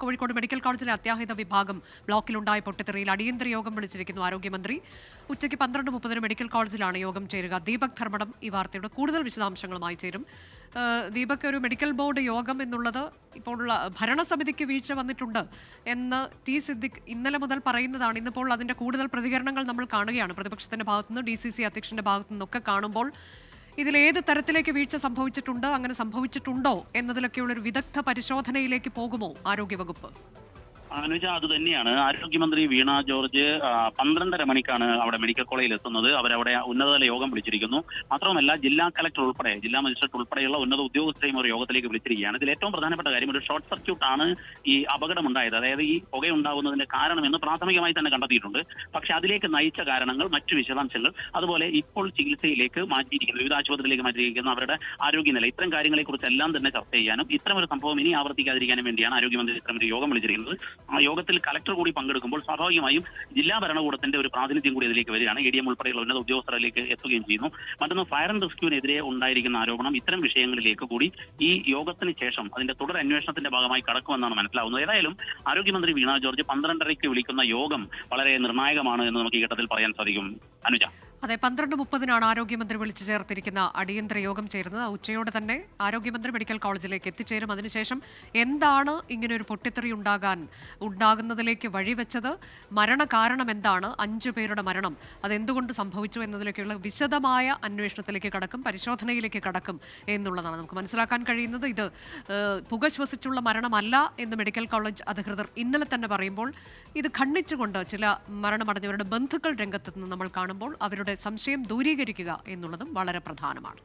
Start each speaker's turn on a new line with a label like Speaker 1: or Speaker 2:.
Speaker 1: Kozhikode medical കോളേജിലെ അത്യാഹിത വിഭാഗം ബ്ലോക്കിലുണ്ടായ പൊട്ടിത്തെറിയിൽ അടിയന്തര യോഗം വിളിച്ചിരിക്കുന്നു ആരോഗ്യമന്ത്രി. ഉച്ചയ്ക്ക് 12:30 മെഡിക്കൽ കോളേജിലാണ് യോഗം ചേരുക. ദീപക് ധർമ്മടം ഈ വാർത്തയുടെ കൂടുതൽ വിശദാംശങ്ങളുമായി ചേരും. ദീപക്, ഒരു മെഡിക്കൽ ബോർഡ് യോഗം എന്നുള്ളത് ഇപ്പോൾ ഭരണസമിതിക്ക് വീഴ്ച വന്നിട്ടുണ്ട് എന്ന് ടി സിദ്ദിഖ് ഇന്നലെ മുതൽ പറയുന്നതാണ്. ഇന്നിപ്പോൾ അതിന്റെ കൂടുതൽ പ്രതികരണങ്ങൾ നമ്മൾ കാണുകയാണ്. പ്രതിപക്ഷത്തിന്റെ ഭാഗത്തുനിന്ന്, DCC അധ്യക്ഷന്റെ ഭാഗത്തുനിന്നൊക്കെ കാണുമ്പോൾ ഇതിലേത് തരത്തിലേക്ക് വീഴ്ച സംഭവിച്ചിട്ടുണ്ട്, അങ്ങനെ സംഭവിച്ചിട്ടുണ്ടോ എന്നതിലൊക്കെയുള്ള ഒരു വിദഗ്ധ പരിശോധനയിലേക്ക് പോകുമോ ആരോഗ്യവകുപ്പ്?
Speaker 2: അനുജ, അത് തന്നെയാണ്. ആരോഗ്യമന്ത്രി വീണ ജോർജ് 12:30 മണിക്കാണ് അവിടെ മെഡിക്കൽ കോളേജിൽ എത്തുന്നത്. അവരവിടെ ഉന്നതതല യോഗം വിളിച്ചിരിക്കുന്നു. മാത്രമല്ല, ജില്ലാ കളക്ടർ ഉൾപ്പെടെ, ജില്ലാ മജിസ്ട്രേറ്റ് ഉൾപ്പെടെയുള്ള ഉന്നത ഉദ്യോഗസ്ഥരെയും ഒരു യോഗത്തിലേക്ക് വിളിച്ചിരിക്കുകയാണ്. ഇതിൽ ഏറ്റവും പ്രധാനപ്പെട്ട കാര്യം, ഒരു ഷോർട്ട് സർക്യൂട്ട് ആണ് ഈ അപകടമുണ്ടായത്. അതായത് ഈ പുകയുണ്ടാകുന്നതിന്റെ കാരണമെന്ന് പ്രാഥമികമായി തന്നെ കണ്ടെത്തിയിട്ടുണ്ട്. പക്ഷെ അതിലേക്ക് നയിച്ച കാരണങ്ങൾ, മറ്റു വിശദാംശങ്ങൾ, അതുപോലെ ഇപ്പോൾ ചികിത്സയിലേക്ക് മാറ്റിയിരിക്കുന്ന, വിവിധ ആശുപത്രിയിലേക്ക് മാറ്റിയിരിക്കുന്ന അവരുടെ ആരോഗ്യനില, ഇത്തരം കാര്യങ്ങളെക്കുറിച്ചെല്ലാം തന്നെ ചർച്ച ചെയ്യാനും ഇത്തരമൊരു സംഭവം ഇനി ആവർത്തിക്കാതിരിക്കാനും വേണ്ടിയാണ് ആരോഗ്യമന്ത്രി ഇത്തരമൊരു യോഗം വിളിച്ചിരിക്കുന്നത്. ആ യോഗത്തിൽ കളക്ടർ കൂടി പങ്കെടുക്കുമ്പോൾ സ്വാഭാവികമായും ജില്ലാ ഭരണകൂടത്തിന്റെ ഒരു പ്രാതിനിധ്യം കൂടി ഇതിലേക്ക് വരികയാണ്. ADM ഉൾപ്പെടെയുള്ള ഉന്നത ഉദ്യോഗസ്ഥരിലേക്ക് എത്തുകയും ചെയ്യുന്നു. മറ്റൊന്ന്, ഫയർ ആൻഡ് റെസ്ക്യൂവിനെതിരെ ഉണ്ടായിരിക്കുന്ന ആരോപണം, ഇത്തരം വിഷയങ്ങളിലേക്ക് കൂടി ഈ യോഗത്തിന് ശേഷം അതിന്റെ തുടർ അന്വേഷണത്തിന്റെ ഭാഗമായി കടക്കുമെന്നാണ് മനസ്സിലാവുന്നത്. ഏതായാലും ആരോഗ്യമന്ത്രി വീണ ജോർജ് 12:30 വിളിക്കുന്ന യോഗം വളരെ നിർണായകമാണ് എന്ന് നമുക്ക് ഈ ഘട്ടത്തിൽ പറയാൻ സാധിക്കും. അനുജ,
Speaker 1: അതെ, 12:30 ആരോഗ്യമന്ത്രി വിളിച്ചു ചേർത്തിരിക്കുന്ന അടിയന്തര യോഗം ചേരുന്നത്. ഉച്ചയോടെ തന്നെ ആരോഗ്യമന്ത്രി മെഡിക്കൽ കോളേജിലേക്ക് എത്തിച്ചേരും. അതിനുശേഷം എന്താണ് ഇങ്ങനെ ഒരു പൊട്ടിത്തെറി ഉണ്ടാകുന്നതിലേക്ക് വഴിവെച്ചത്, മരണകാരണം എന്താണ്, 5 പേരുടെ മരണം അതെന്തുകൊണ്ട് സംഭവിച്ചു എന്നതിലേക്കുള്ള വിശദമായ അന്വേഷണത്തിലേക്ക് കടക്കും, പരിശോധനയിലേക്ക് കടക്കും എന്നുള്ളതാണ് നമുക്ക് മനസ്സിലാക്കാൻ കഴിയുന്നത്. ഇത് പുക ശ്വസിച്ചുള്ള മരണമല്ല എന്ന് മെഡിക്കൽ കോളേജ് അധികൃതർ ഇന്നലെ തന്നെ പറയുമ്പോൾ, ഇത് ഖണ്ഡിച്ചുകൊണ്ട് ചില മരണമടഞ്ഞവരുടെ ബന്ധുക്കൾ രംഗത്തെത്തുന്നത് നമ്മൾ കാണുമ്പോൾ അവരുടെ സംശയം ദൂരീകരിക്കുക എന്നുള്ളതും വളരെ പ്രധാനമാണ്.